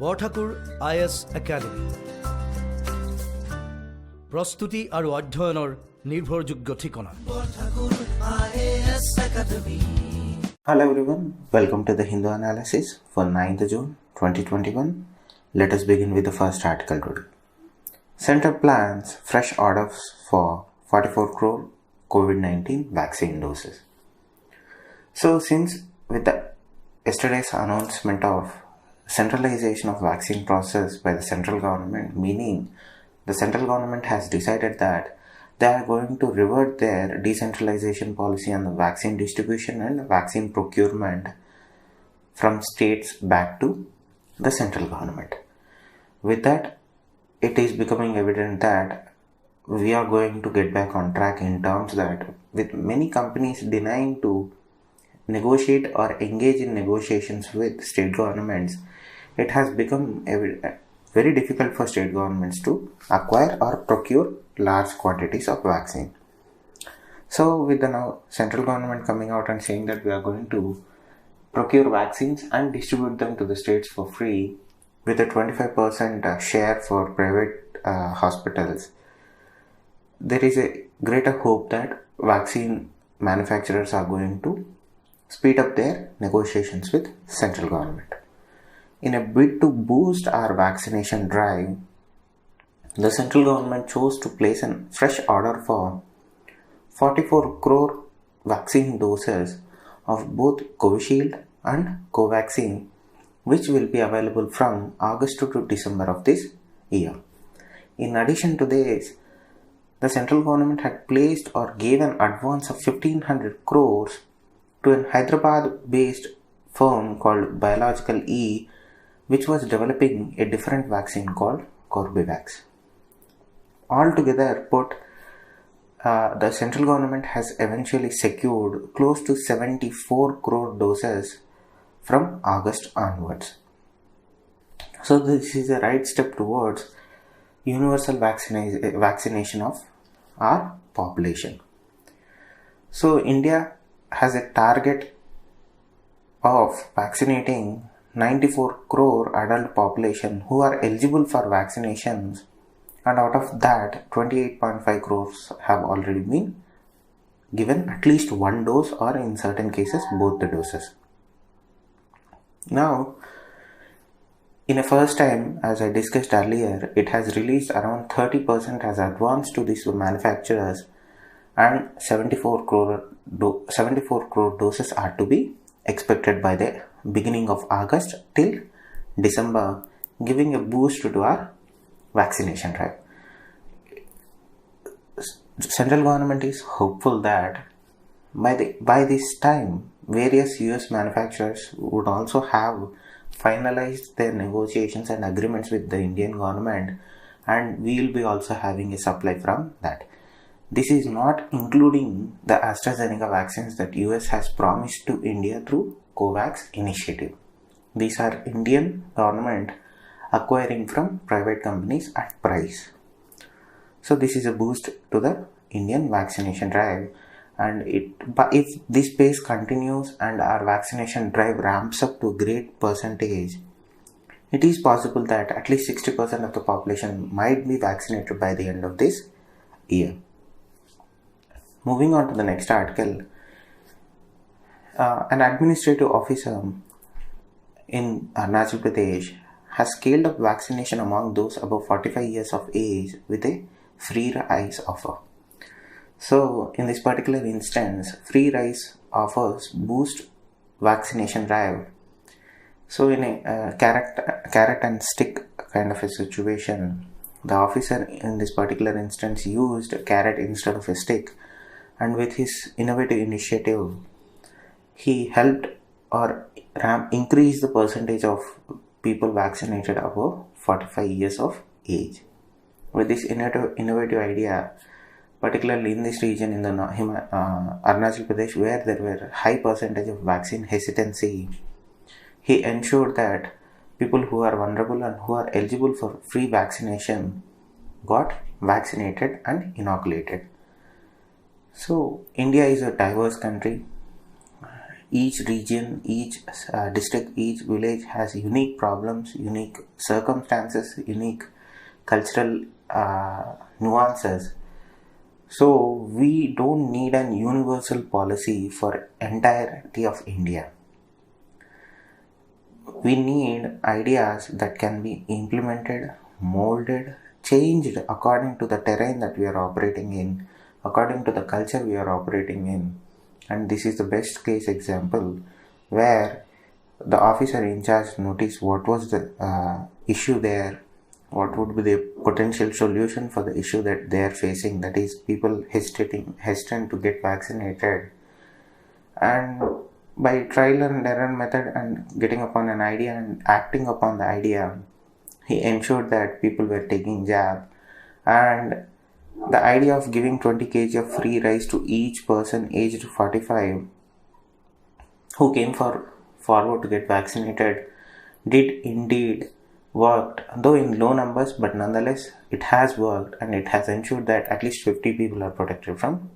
Borthakur IAS Academy প্রস্তুতি আর অধ্যয়নৰ নিৰ্ভৰযোগ্য ঠিকনা Borthakur IAS Academy. Hello everyone, welcome to the Hindu analysis for 9th June 2021. Let us begin with the first article today. Center plans fresh orders for 44 crore COVID-19 vaccine doses. So since with the yesterday's announcement of centralization of vaccine process by the central government, meaning the central government has decided that they are going to revert their decentralization policy on the vaccine distribution and vaccine procurement from states back to the central government. With that, it is becoming evident that we are going to get back on track in terms that with many companies denying to negotiate or engage in negotiations with state governments, it has become very difficult for state governments to acquire or procure large quantities of vaccine. So with the now central government coming out and saying that we are going to procure vaccines and distribute them to the states for free with a 25% share for private hospitals, there is a greater hope that vaccine manufacturers are going to speed up their negotiations with central government. In a bid to boost our vaccination drive, the central government chose to place a fresh order for 44 crore vaccine doses of both Covishield and Covaxin, which will be available from August to December of this year. In addition to this, the central government had placed or gave an advance of 1500 crores to a Hyderabad-based firm called Biological E, which was developing a different vaccine called Corbevax. Altogether put, the central government has eventually secured close to 74 crore doses from August onwards. So this is a right step towards universal vaccination of our population. So India has a target of vaccinating 94 crore adult population who are eligible for vaccinations, and out of that 28.5 crores have already been given at least one dose or in certain cases both the doses. Now, in a first time, as I discussed earlier, it has released around 30% as advance to these manufacturers, and 74 crore doses are to be expected by the beginning of August till December, giving a boost to our vaccination drive. Central government is hopeful that by this time, various US manufacturers would also have finalized their negotiations and agreements with the Indian government, and we will be also having a supply from that. This is not including the AstraZeneca vaccines that US has promised to India through COVAX initiative. These are Indian government acquiring from private companies at price. So this is a boost to the Indian vaccination drive, and if this pace continues and our vaccination drive ramps up to a great percentage, it is possible that at least 60% of the population might be vaccinated by the end of this year. Moving on to the next article, an administrative officer in Arunachal Pradesh has scaled up vaccination among those above 45 years of age with a free rice offer. So in this particular instance, free rice offers boost vaccination drive. So in a carrot and stick kind of a situation, the officer in this particular instance used a carrot instead of a stick, and with his innovative initiative, he helped or increase the percentage of people vaccinated above 45 years of age. With this innovative idea, particularly in this region in the Arunachal Pradesh, where there were high percentage of vaccine hesitancy, he ensured that people who are vulnerable and who are eligible for free vaccination got vaccinated and inoculated. So India is a diverse country. each region, each district, each village has unique problems, unique circumstances, unique cultural nuances. So we don't need an universal policy for entirety of India. We need ideas that can be implemented, molded, changed according to the terrain that we are operating in, according to the culture we are operating in. And this is the best case example where the officer in charge noticed what was the issue there, what would be the potential solution for the issue that they are facing, that is people hesitant to get vaccinated. And by trial and error method and getting upon an idea and acting upon the idea, he ensured that people were taking jab. And the idea of giving 20 kg of free rice to each person aged 45 who came forward to get vaccinated did indeed worked, though in low numbers, but nonetheless it has worked, and it has ensured that at least 50 people are protected from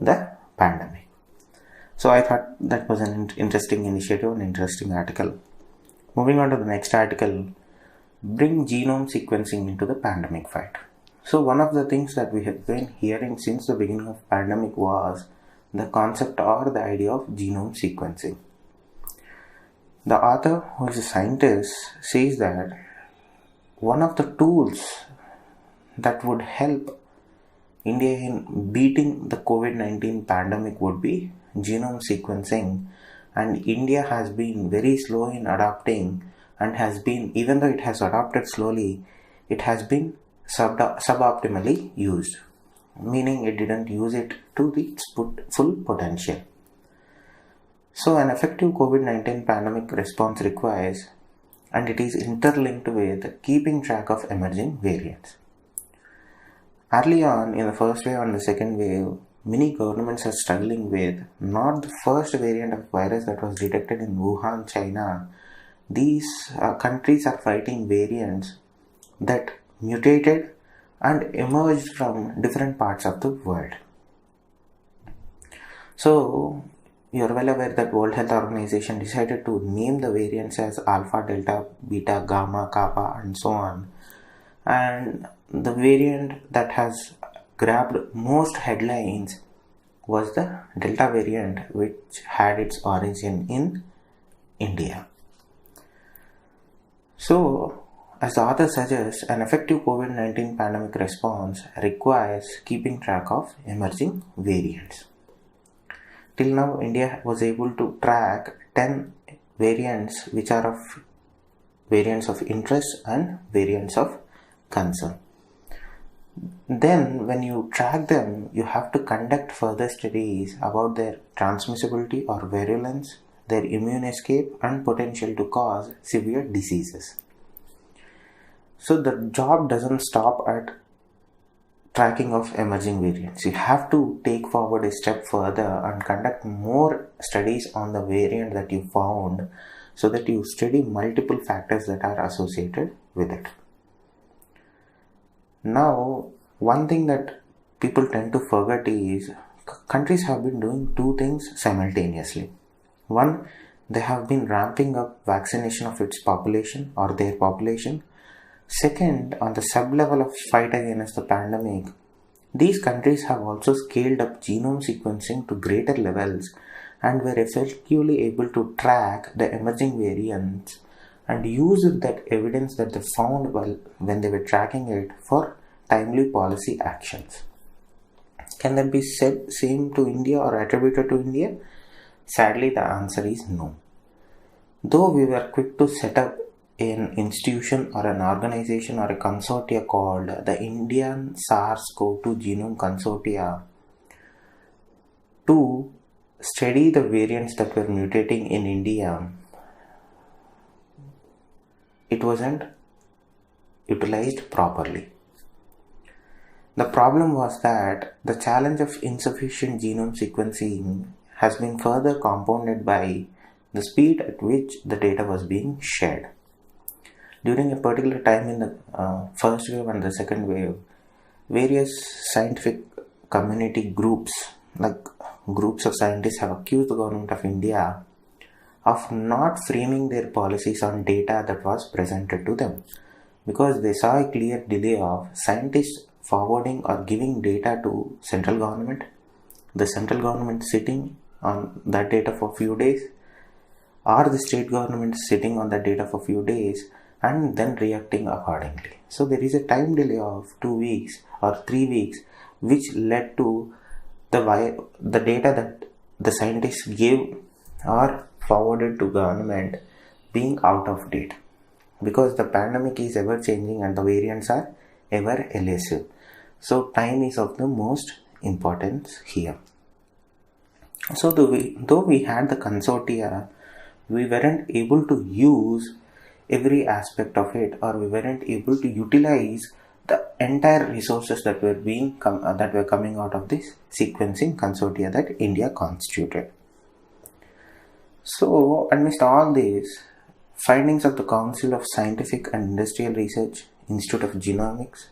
the pandemic. So I thought that was an interesting initiative, an interesting article. Moving on to the next article, bring genome sequencing into the pandemic fight. So one of the things that we have been hearing since the beginning of pandemic was the concept or the idea of genome sequencing. The author, who is a scientist, says that one of the tools that would help India in beating the COVID-19 pandemic would be genome sequencing, and India has been very slow in adopting and has been, even though it has adopted slowly, it has been suboptimally used, meaning it didn't use it to its full potential. So an effective COVID-19 pandemic response requires, and it is interlinked with, keeping track of emerging variants. Early on in the first wave and the second wave, many governments are struggling with not the first variant of virus that was detected in Wuhan, China. These countries are fighting variants that mutated and emerged from different parts of the world. So you are well aware that World Health Organization decided to name the variants as Alpha, Delta, Beta, Gamma, Kappa, and so on. And the variant that has grabbed most headlines was the Delta variant, which had its origin in India. So, as the author suggests, an effective COVID-19 pandemic response requires keeping track of emerging variants. Till now, India was able to track 10 variants which are of variants of interest and variants of concern. Then when you track them, you have to conduct further studies about their transmissibility or virulence, their immune escape, and potential to cause severe diseases. So the job doesn't stop at tracking of emerging variants. You have to take forward a step further and conduct more studies on the variant that you found, so that you study multiple factors that are associated with it. Now, one thing that people tend to forget is countries have been doing two things simultaneously. One, they have been ramping up vaccination of its population or their population. Second, on the sub-level of fight against the pandemic, these countries have also scaled up genome sequencing to greater levels and were effectively able to track the emerging variants and use that evidence that they found when they were tracking it for timely policy actions. Can that be said same to India or attributed to India? Sadly, the answer is no. Though we were quick to set up an institution or an organization or a consortia called the Indian SARS-CoV-2 Genome Consortia to study the variants that were mutating in India, it wasn't utilized properly. The problem was that the challenge of insufficient genome sequencing has been further compounded by the speed at which the data was being shared. During a particular time in the first wave and the second wave, various scientific community groups, like groups of scientists, have accused the government of India of not framing their policies on data that was presented to them, because they saw a clear delay of scientists forwarding or giving data to central government, the central government sitting on that data for few days, or the state government sitting on that data for few days and then reacting accordingly. So there is a time delay of 2 weeks or 3 weeks, which led to the data that the scientists gave or forwarded to government being out of date, because the pandemic is ever changing and the variants are ever elusive. So time is of the most importance here. So though we had the consortia, we weren't able to use every aspect of it, or we weren't able to utilize the entire resources that were coming out of this sequencing consortia that India constituted. So amidst all this, findings of the Council of Scientific and Industrial Research, Institute of Genomics,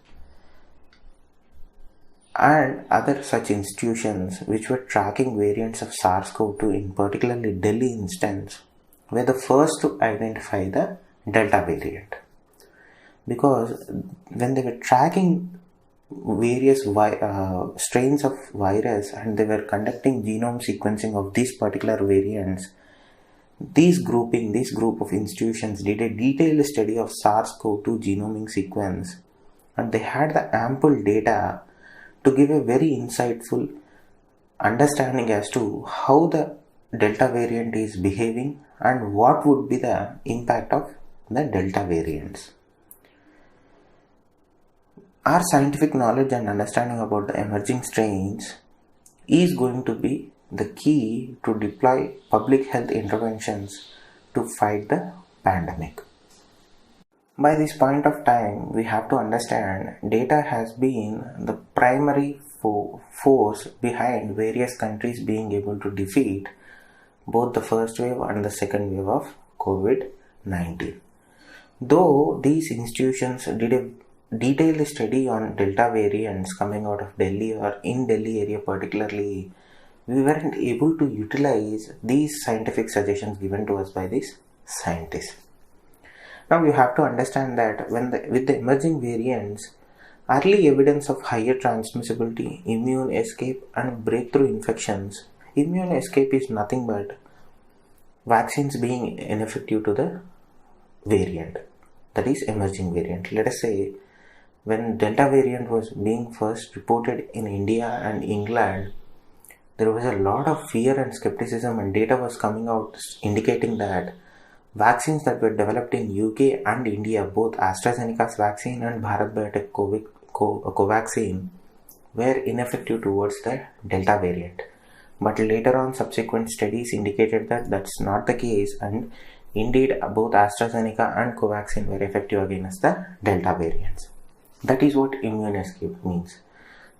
and other such institutions which were tracking variants of SARS-CoV-2 in particularly Delhi instance, were the first to identify the Delta variant. Because when they were tracking various strains of virus and they were conducting genome sequencing of these particular variants, this group of institutions did a detailed study of SARS-CoV-2 genomic sequence, and they had the ample data to give a very insightful understanding as to how the Delta variant is behaving and what would be the impact of the Delta variants. Our scientific knowledge and understanding about the emerging strains is going to be the key to deploy public health interventions to fight the pandemic. By this point of time, we have to understand data has been the primary force behind various countries being able to defeat both the first wave and the second wave of COVID-19. Though these institutions did a detailed study on Delta variants coming out of Delhi or in Delhi area particularly, we weren't able to utilize these scientific suggestions given to us by these scientists. Now you have to understand that with the emerging variants, early evidence of higher transmissibility, immune escape and breakthrough infections. Immune escape is nothing but vaccines being ineffective to the variant, that is emerging variant. Let us say when Delta variant was being first reported in India and England, there was a lot of fear and skepticism, and data was coming out indicating that vaccines that were developed in UK and India, both AstraZeneca's vaccine and Bharat Biotech Covaxin, were ineffective towards the Delta variant. But later on, subsequent studies indicated that that's not the case, and indeed both AstraZeneca and Covaxin were effective against the Delta variants. That is what immune escape means.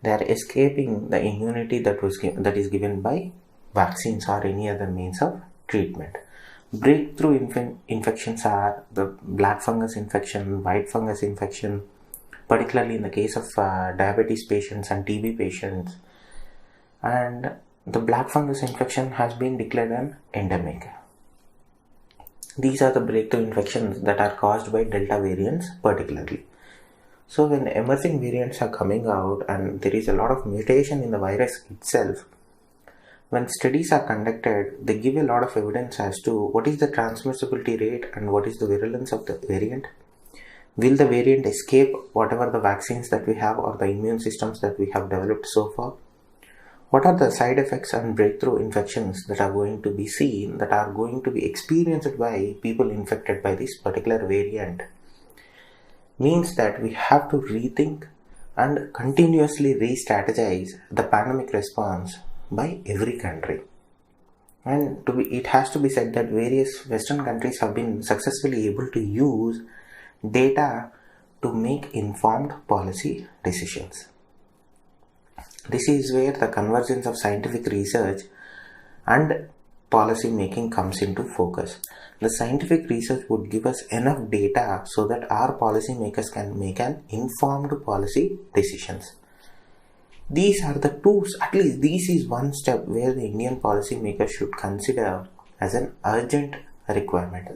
They are escaping the immunity that is given by vaccines or any other means of treatment. Breakthrough infections are the black fungus infection, white fungus infection, particularly in the case of diabetes patients and TB patients. And the black fungus infection has been declared an endemic. These are the breakthrough infections that are caused by Delta variants particularly. So when emerging variants are coming out and there is a lot of mutation in the virus itself, when studies are conducted, they give a lot of evidence as to what is the transmissibility rate and what is the virulence of the variant. Will the variant escape whatever the vaccines that we have or the immune systems that we have developed so far? What are the side effects and breakthrough infections that are going to be seen, that are going to be experienced by people infected by this particular variant? Means that we have to rethink and continuously re-strategize the pandemic response by every country. And it has to be said that various Western countries have been successfully able to use data to make informed policy decisions. This is where the convergence of scientific research and policy making comes into focus. The scientific research would give us enough data so that our policy makers can make an informed policy decisions. These are the tools, at least this is one step where the Indian policy makers should consider as an urgent requirement.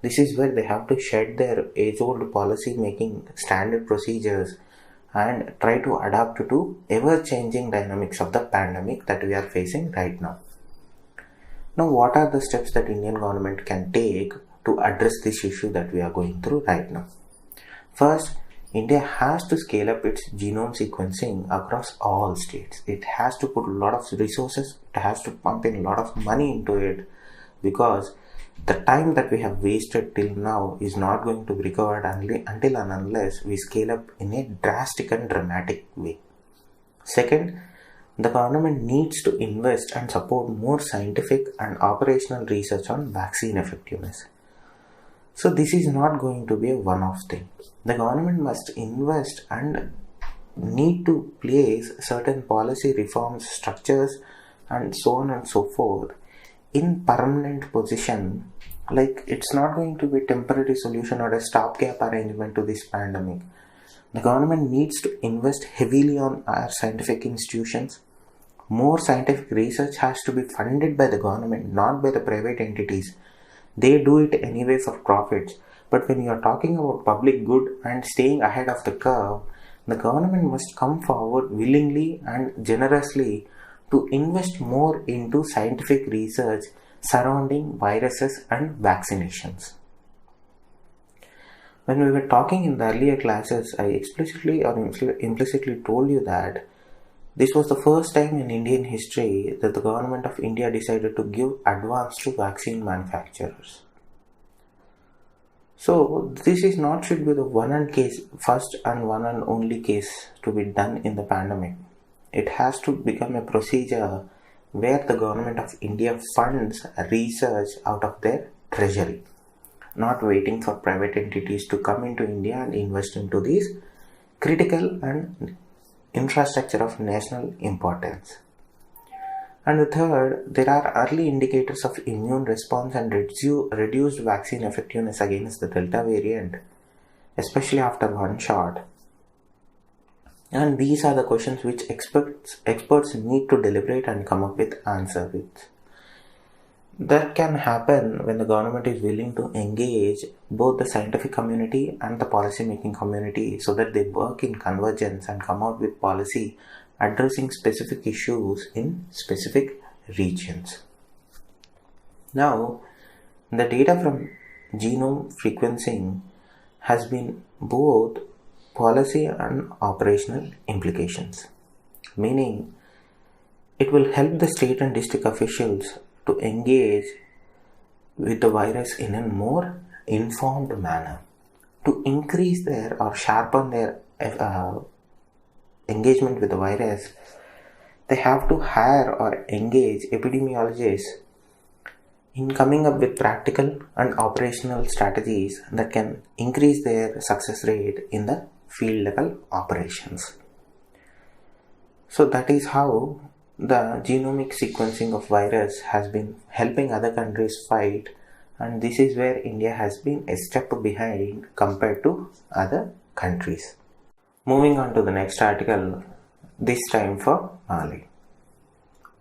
This is where they have to shed their age-old policy making standard procedures and try to adapt to ever-changing dynamics of the pandemic that we are facing right now. Now, what are the steps that Indian government can take to address this issue that we are going through right now? First, India has to scale up its genome sequencing across all states. It has to put a lot of resources, it has to pump in a lot of money into it, because the time that we have wasted till now is not going to be recovered until and unless we scale up in a drastic and dramatic way. Second, the government needs to invest and support more scientific and operational research on vaccine effectiveness. So this is not going to be a one-off thing. The government must invest and need to place certain policy reforms, structures, and so on and so forth in permanent position. Like, it's not going to be a temporary solution or a stopgap arrangement to this pandemic. The government needs to invest heavily on our scientific institutions. More scientific research has to be funded by the government, not by the private entities. They do it anyway for profits. But when you are talking about public good and staying ahead of the curve, the government must come forward willingly and generously to invest more into scientific research surrounding viruses and vaccinations. When we were talking in the earlier classes, I explicitly or implicitly told you that this was the first time in Indian history that the government of India decided to give advance to vaccine manufacturers. So this is not should be the first and one and only case to be done in the pandemic. It has to become a procedure where the government of India funds research out of their treasury, not waiting for private entities to come into India and invest into these critical and infrastructure of national importance. And the third, there are early indicators of immune response and reduced vaccine effectiveness against the Delta variant, especially after one shot. And these are the questions which experts need to deliberate and come up with answers with. That can happen when the government is willing to engage both the scientific community and the policy making community so that they work in convergence and come out with policy addressing specific issues in specific regions. Now, the data from genome sequencing has been both policy and operational implications, meaning it will help the state and district officials to engage with the virus in a more informed manner, to increase their or sharpen their engagement with the virus. They have to hire or engage epidemiologists in coming up with practical and operational strategies that can increase their success rate in the field level operations. So that is how the genomic sequencing of virus has been helping other countries fight, and this is where India has been a step behind compared to other countries. Moving on to the next article, this time for Mali.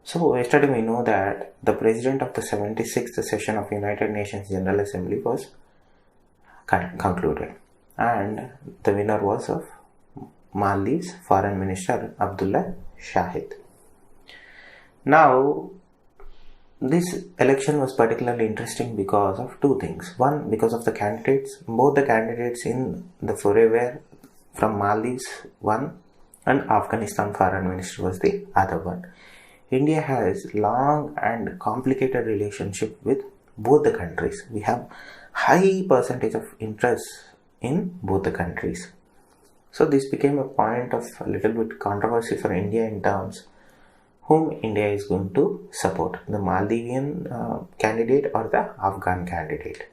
So yesterday we know that the president of the 76th session of United Nations General Assembly was concluded, and the winner was of Maldives Foreign Minister Abdullah Shahid. Now, this election was particularly interesting because of two things. One, because of the candidates. Both the candidates in the foray were from Maldives, one, and Afghanistan Foreign Minister was the other one. India has long and complicated relationship with both the countries. We have high percentage of interest in both the countries. So this became a point of a little bit controversy for India in terms whom India is going to support, the Maldivian candidate or the Afghan candidate.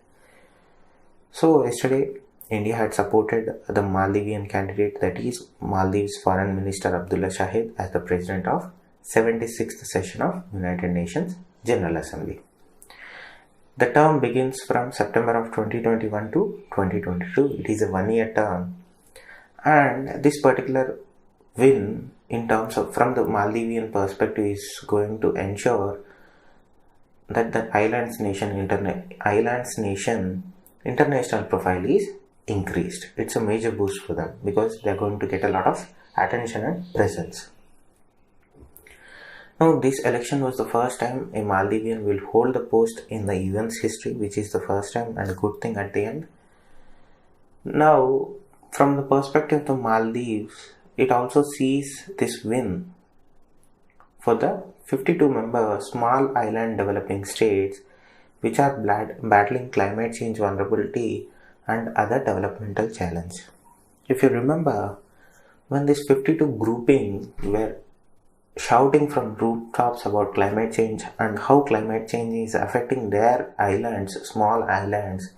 So yesterday India had supported the Maldivian candidate, that is Maldives Foreign Minister Abdullah Shahid, as the president of 76th session of United Nations General Assembly. The term begins from September of 2021 to 2022. It is a one-year term, and this particular win in terms of from the Maldivian perspective is going to ensure that the islands nation international profile is increased. It's a major boost for them because they're going to get a lot of attention and presence. Now, this election was the first time a Maldivian will hold the post in the UN's history, which is the first time and a good thing at the end. Now, from the perspective of the Maldives, it also sees this win for the 52-member small island developing states which are battling climate change vulnerability and other developmental challenges. If you remember, when this 52 grouping were shouting from rooftops about climate change and how climate change is affecting their islands, small islands,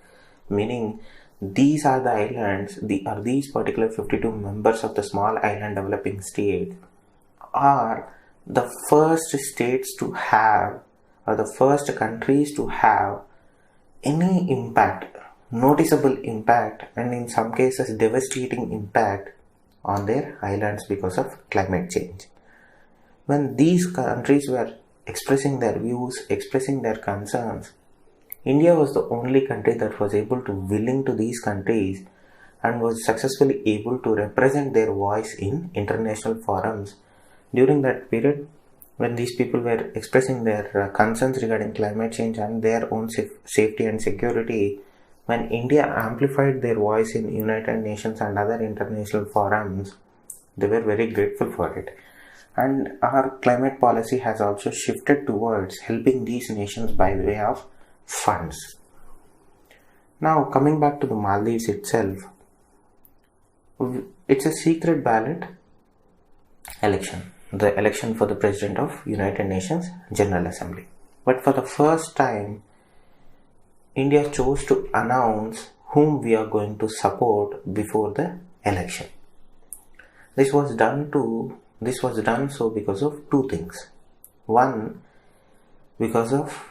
meaning these are the islands, these particular 52 members of the small island developing state are the first states to have, or the first countries to have any impact, noticeable impact, and in some cases devastating impact on their islands because of climate change. When these countries were expressing their views, expressing their concerns, India was the only country that was willing to these countries and was successfully able to represent their voice in international forums during that period when these people were expressing their concerns regarding climate change and their own safety and security. When India amplified their voice in United Nations and other international forums, they were very grateful for it. And our climate policy has also shifted towards helping these nations by way of funds. Now, coming back to the Maldives itself, it's a secret ballot election, the election for the President of United Nations General Assembly. But for the first time, India chose to announce whom we are going to support before the election. This was done so because of two things. One, because of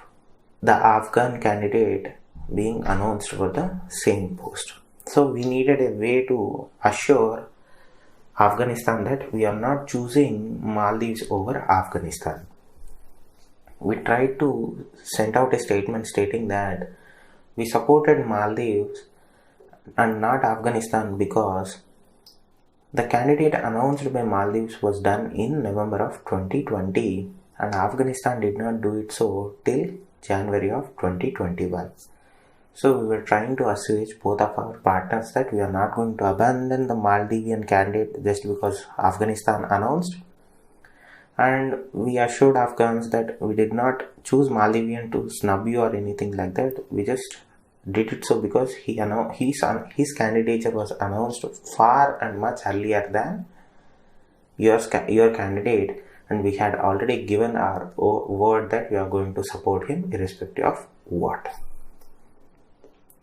the Afghan candidate being announced for the same post. So we needed a way to assure Afghanistan that we are not choosing Maldives over Afghanistan. We tried to send out a statement stating that we supported Maldives and not Afghanistan because the candidate announced by Maldives was done in November of 2020 and Afghanistan did not do it so till January of 2021. So we were trying to assuage both of our partners that we are not going to abandon the Maldivian candidate just because Afghanistan announced, and we assured Afghans that we did not choose Maldivian to snub you or anything like that. We just did it so because his candidature was announced far and much earlier than your candidate, and we had already given our word that we are going to support him irrespective of what.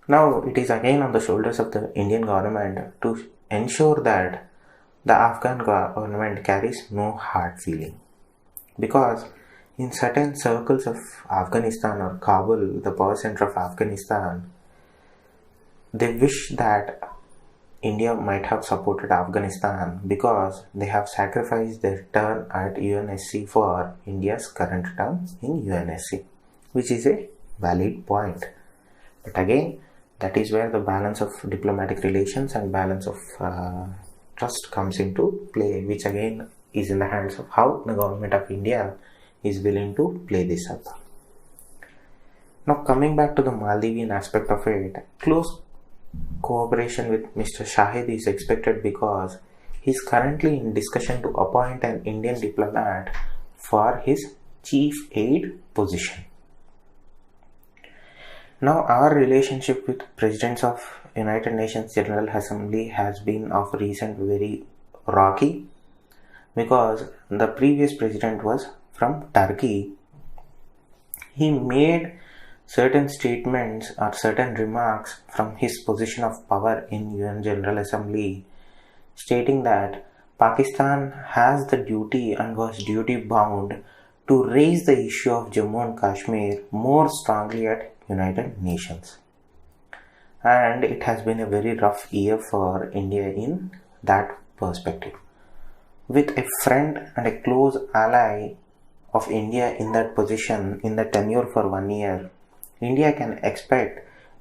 Now it is again on the shoulders of the Indian government to ensure that the Afghan government carries no hard feeling, because in certain circles of Afghanistan or Kabul, the power center of Afghanistan, they wish that India might have supported Afghanistan because they have sacrificed their turn at UNSC for India's current term in UNSC, which is a valid point. But again, that is where the balance of diplomatic relations and balance of trust comes into play, which again is in the hands of how the government of India is willing to play this up. Now coming back to the Maldivian aspect of it, close cooperation with Mr. Shahid is expected because he is currently in discussion to appoint an Indian diplomat for his chief aide position. Now our relationship with presidents of United Nations General Assembly has been of recent very rocky, because the previous president was from Turkey. He made certain statements or certain remarks from his position of power in UN General Assembly, stating that Pakistan has the duty and was duty bound to raise the issue of Jammu and Kashmir more strongly at United Nations. And it has been a very rough year for India in that perspective. With a friend and a close ally of India in that position, in the tenure for 1 year, India can expect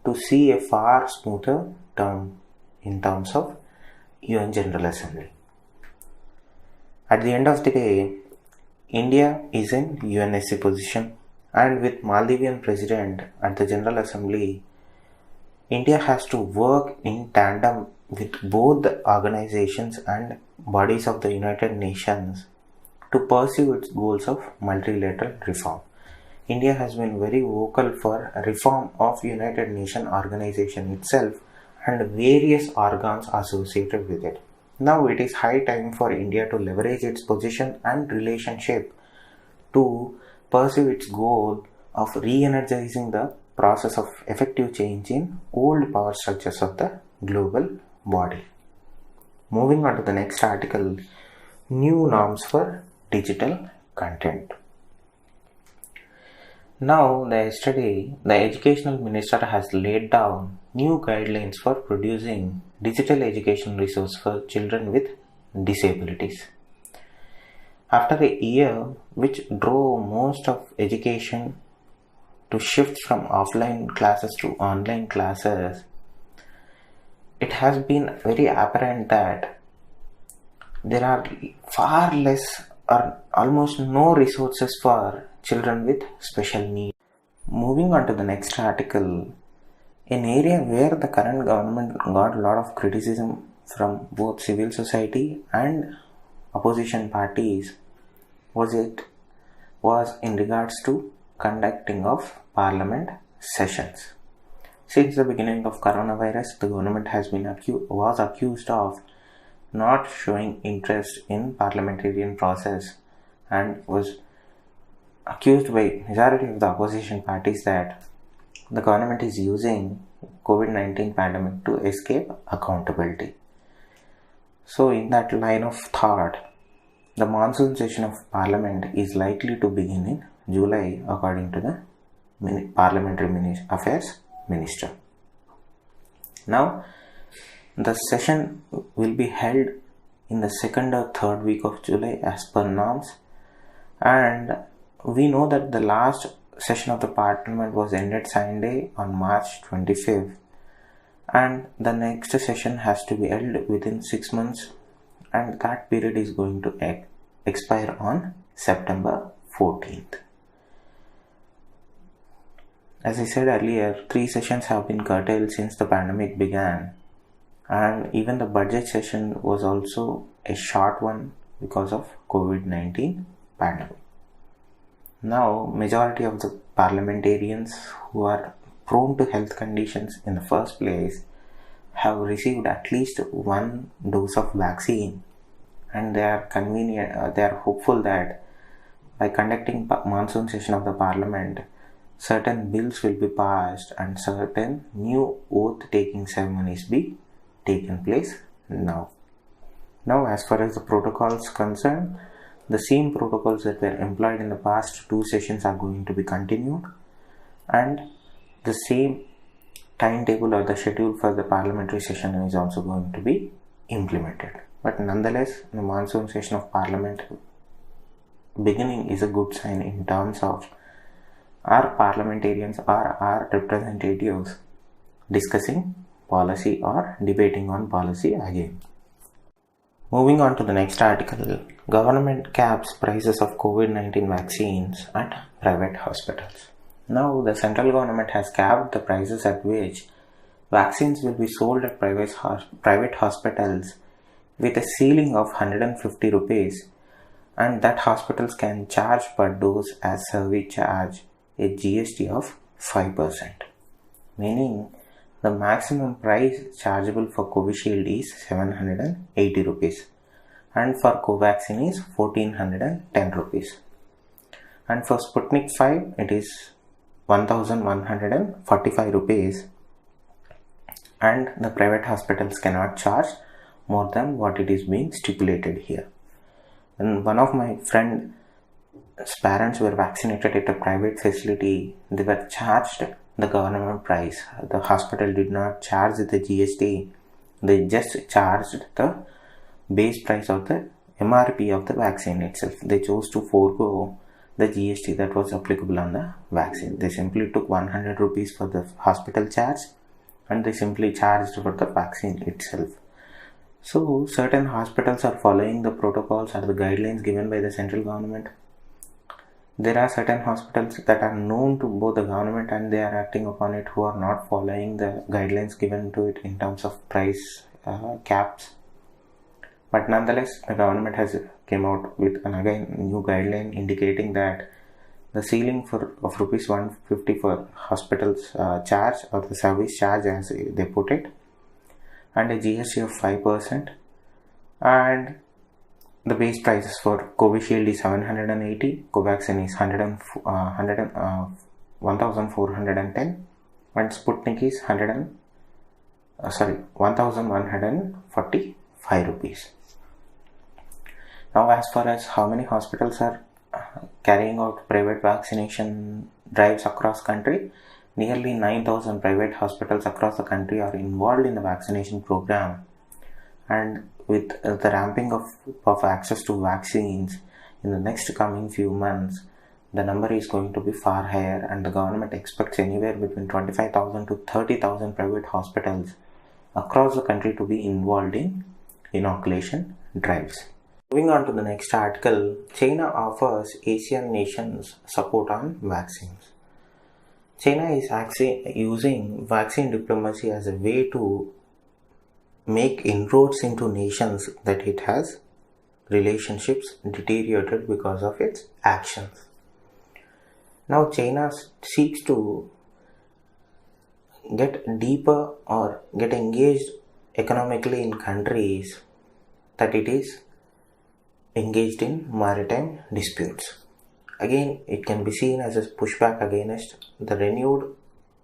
to see a far smoother term in terms of UN General Assembly. At the end of the day, India is in UNSC position, and with Maldivian President at the General Assembly, India has to work in tandem with both the organizations and bodies of the United Nations to pursue its goals of multilateral reform. India has been very vocal for reform of United Nations organization itself and various organs associated with it. Now it is high time for India to leverage its position and relationship to pursue its goal of re-energizing the process of effective change in old power structures of the global body. Moving on to the next article, new norms for digital content. Now, yesterday, the Educational Minister has laid down new guidelines for producing digital education resource for children with disabilities. After a year which drove most of education to shift from offline classes to online classes, it has been very apparent that there are far less or almost no resources for children with special needs. Moving on to the next article, an area where the current government got a lot of criticism from both civil society and opposition parties was in regards to conducting of parliament sessions. Since the beginning of coronavirus, the government has been accused of not showing interest in parliamentarian process and was accused by majority of the opposition parties that the government is using COVID-19 pandemic to escape accountability. So in that line of thought, the monsoon session of parliament is likely to begin in July according to the Parliamentary Affairs Minister. Now, the session will be held in the second or third week of July as per norms, and we know that the last session of the parliament was ended Sunday on March 25th, and the next session has to be held within 6 months, and that period is going to expire on September 14th. As I said earlier, 3 sessions have been curtailed since the pandemic began, and even the budget session was also a short one because of COVID-19 pandemic. Now, majority of the parliamentarians who are prone to health conditions in the first place have received at least 1 dose of vaccine, and they are hopeful that by conducting monsoon session of the parliament, certain bills will be passed and certain new oath-taking ceremonies be taken place now. Now, as far as the protocols concerned, the same protocols that were employed in the past 2 sessions are going to be continued, and the same timetable or the schedule for the parliamentary session is also going to be implemented. But nonetheless, the monsoon session of parliament beginning is a good sign in terms of our parliamentarians or our representatives discussing policy or debating on policy again. Moving on to the next article, government caps prices of COVID-19 vaccines at private hospitals. Now, the central government has capped the prices at which vaccines will be sold at private hospitals with a ceiling of 150 rupees, and that hospitals can charge per dose as service charge a GST of 5%, meaning the maximum price chargeable for Covishield is 780 rupees and for Covaxin is 1410 rupees, and for Sputnik 5 it is 1145 rupees, and the private hospitals cannot charge more than what it is being stipulated here. And one of my friend's parents were vaccinated at a private facility. They were charged the government price. The hospital did not charge the GST. They just charged the base price of the MRP of the vaccine itself. They chose to forego the GST that was applicable on the vaccine. They simply took 100 rupees for the hospital charge and they simply charged for the vaccine itself. So certain hospitals are following the protocols or the guidelines given by the central government. There are certain hospitals that are known to both the government and they are acting upon it who are not following the guidelines given to it in terms of price caps. But nonetheless, the government has came out with an again new guideline indicating that the ceiling of rupees 150 for hospitals charge or the service charge as they put it, and a GST of 5%, and the base prices for Covishield is 780, Covaxin is 1410, and Sputnik is 1145 rupees. Now, as far as how many hospitals are carrying out private vaccination drives across country, nearly 9,000 private hospitals across the country are involved in the vaccination program, and with the ramping of access to vaccines in the next coming few months, the number is going to be far higher, and the government expects anywhere between 25,000 to 30,000 private hospitals across the country to be involved in inoculation drives. Moving on to the next article, China offers Asian nations support on vaccines. China is using vaccine diplomacy as a way to make inroads into nations that it has relationships deteriorated because of its actions. Now China seeks to get deeper or get engaged economically in countries that it is engaged in maritime disputes. Again, it can be seen as a pushback against the renewed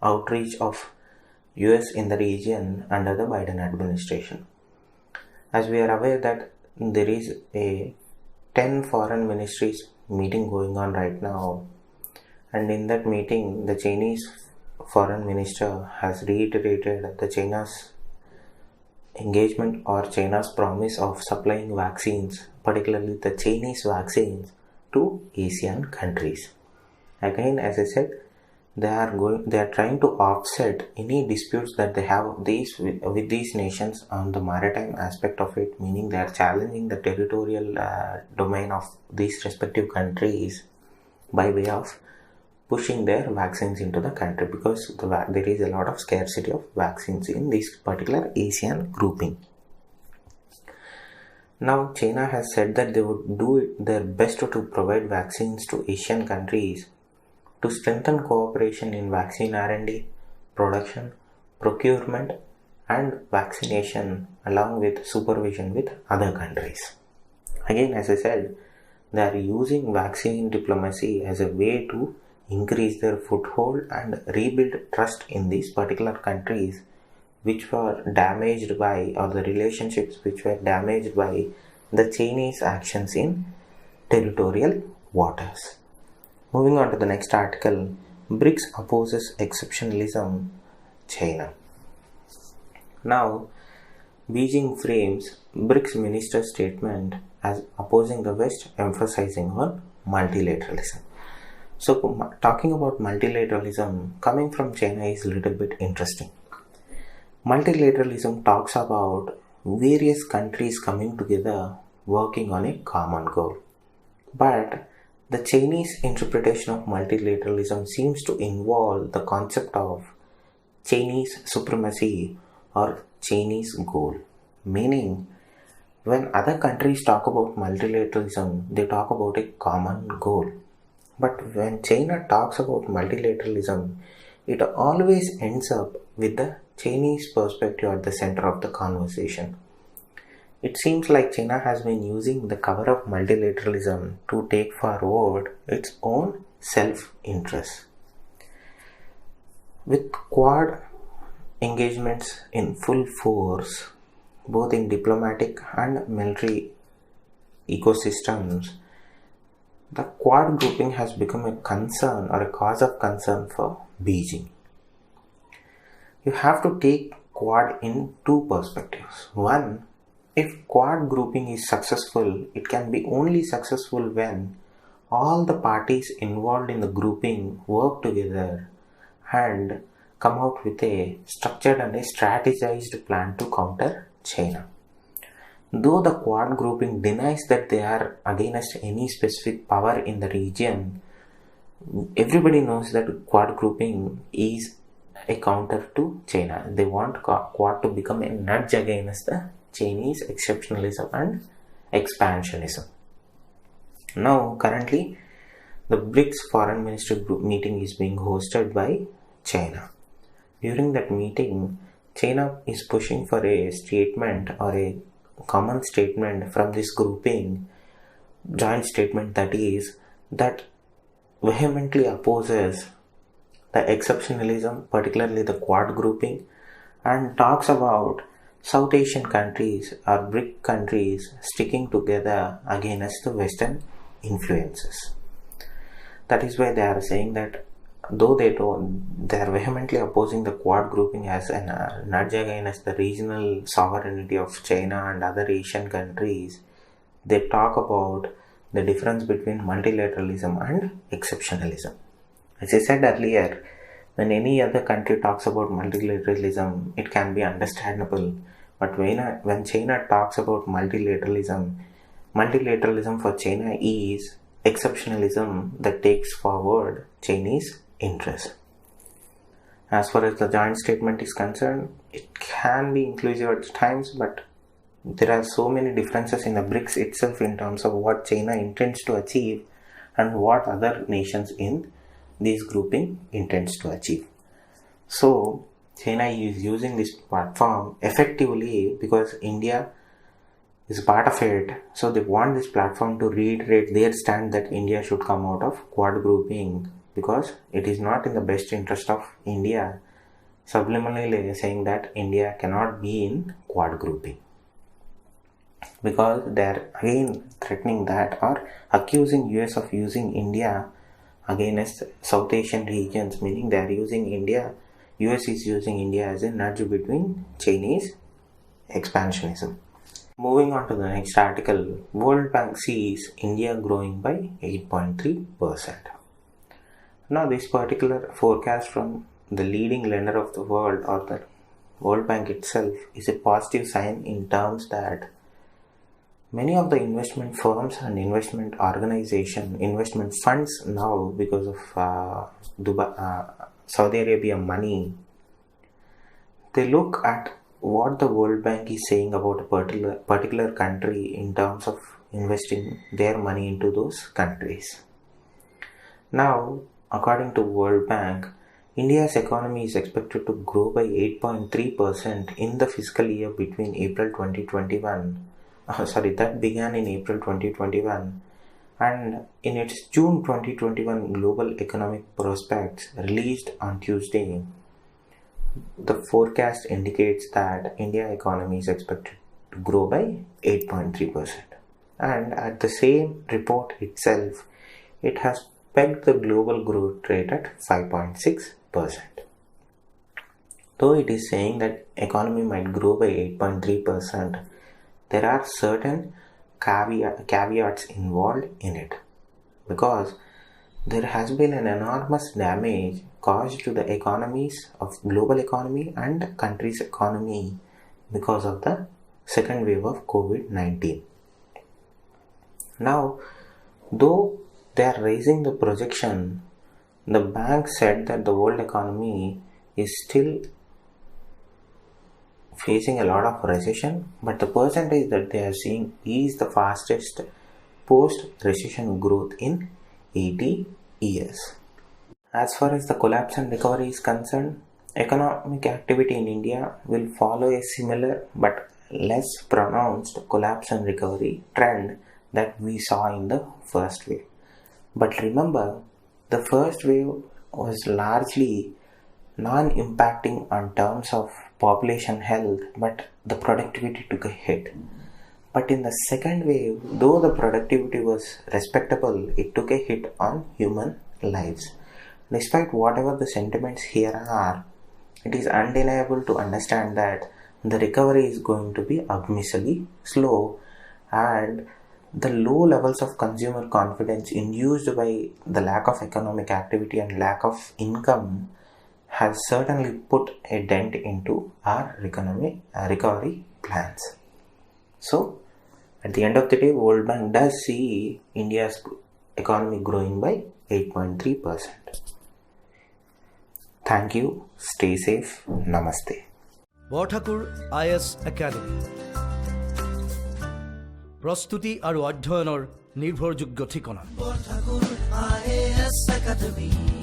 outreach of US in the region under the Biden administration. As we are aware that there is a 10 foreign ministries meeting going on right now, and in that meeting the Chinese foreign minister has reiterated the China's engagement or China's promise of supplying vaccines, particularly the Chinese vaccines, to Asian countries. Again, as I said, they are trying to offset any disputes that they have with these nations on the maritime aspect of it, meaning they are challenging the territorial domain of these respective countries by way of pushing their vaccines into the country, because there is a lot of scarcity of vaccines in this particular Asian grouping. Now, China has said that they would do their best to provide vaccines to Asian countries to strengthen cooperation in vaccine R&D, production, procurement, and vaccination, along with supervision with other countries. Again, as I said, they are using vaccine diplomacy as a way to increase their foothold and rebuild trust in these particular countries which were damaged by, or the relationships which were damaged by the Chinese actions in territorial waters. Moving on to the next article, BRICS opposes exceptionalism, China. Now, Beijing frames BRICS minister statement as opposing the West, emphasizing on multilateralism. So, talking about multilateralism coming from China is a little bit interesting. Multilateralism talks about various countries coming together working on a common goal. But the Chinese interpretation of multilateralism seems to involve the concept of Chinese supremacy or Chinese goal. Meaning, when other countries talk about multilateralism, they talk about a common goal. But when China talks about multilateralism, it always ends up with the Chinese perspective at the center of the conversation. It seems like China has been using the cover of multilateralism to take forward its own self-interest. With Quad engagements in full force, both in diplomatic and military ecosystems, the Quad grouping has become a concern or a cause of concern for Beijing. You have to take Quad in two perspectives. One, if Quad grouping is successful, it can be only successful when all the parties involved in the grouping work together and come out with a structured and a strategized plan to counter China. Though the Quad grouping denies that they are against any specific power in the region, everybody knows that Quad grouping is a counter to China. They want Quad to become a nudge against the Chinese exceptionalism and expansionism. Now, currently, the BRICS Foreign Minister Group meeting is being hosted by China. During that meeting, China is pushing for a statement or a common statement from this grouping, joint statement that vehemently opposes the exceptionalism, particularly the Quad grouping, and talks about South Asian countries or BRIC countries sticking together against the Western influences. That is why they are saying that though they are vehemently opposing the Quad grouping as a nudge against the regional sovereignty of China and other Asian countries, they talk about the difference between multilateralism and exceptionalism. As I said earlier, when any other country talks about multilateralism, it can be understandable. But when China talks about multilateralism for China is exceptionalism that takes forward Chinese interest. As far as the joint statement is concerned, it can be inclusive at times, but there are so many differences in the BRICS itself in terms of what China intends to achieve and what other nations in this grouping intends to achieve. So, China is using this platform effectively because India is part of it. So, they want this platform to reiterate their stand that India should come out of Quad grouping because it is not in the best interest of India. Subliminally saying that India cannot be in Quad grouping, because they are again threatening that or accusing US of using India against South Asian regions, meaning they are using India, US is using India as a nudge between Chinese expansionism. Moving on to the next article, World Bank sees India growing by 8.3%. Now this particular forecast from the leading lender of the world or the World Bank itself is a positive sign in terms that many of the investment firms and investment funds now, because of Saudi Arabia money, they look at what the World Bank is saying about a particular country in terms of investing their money into those countries. Now, according to World Bank, India's economy is expected to grow by 8.3% in the fiscal year between April 2021. That began in April 2021, and in its June 2021 Global Economic Prospects released on Tuesday, the forecast indicates that India economy is expected to grow by 8.3%. And at the same report itself, it has pegged the global growth rate at 5.6%. Though it is saying that economy might grow by 8.3%, there are certain caveats involved in it, because there has been an enormous damage caused to the economies of global economy and country's economy because of the second wave of COVID-19. Now, though they are raising the projection, the bank said that the world economy is still facing a lot of recession, but the percentage that they are seeing is the fastest post-recession growth in 80 years. As far as the collapse and recovery is concerned, economic activity in India will follow a similar but less pronounced collapse and recovery trend that we saw in the first wave. But remember, the first wave was largely non-impacting on terms of population health, but the productivity took a hit. But in the second wave, though the productivity was respectable, it took a hit on human lives. Despite whatever the sentiments here are, it is undeniable to understand that the recovery is going to be abysmally slow, and the low levels of consumer confidence induced by the lack of economic activity and lack of income has certainly put a dent into our recovery plans. So, at the end of the day, World Bank does see India's economy growing by 8.3%. Thank you. Stay safe. Namaste. Borthakur IAS Academy. প্রস্তুতি আৰু অধ্যয়নৰ নিৰ্ভৰযোগ্য ঠিকনা। Borthakur IAS Academy.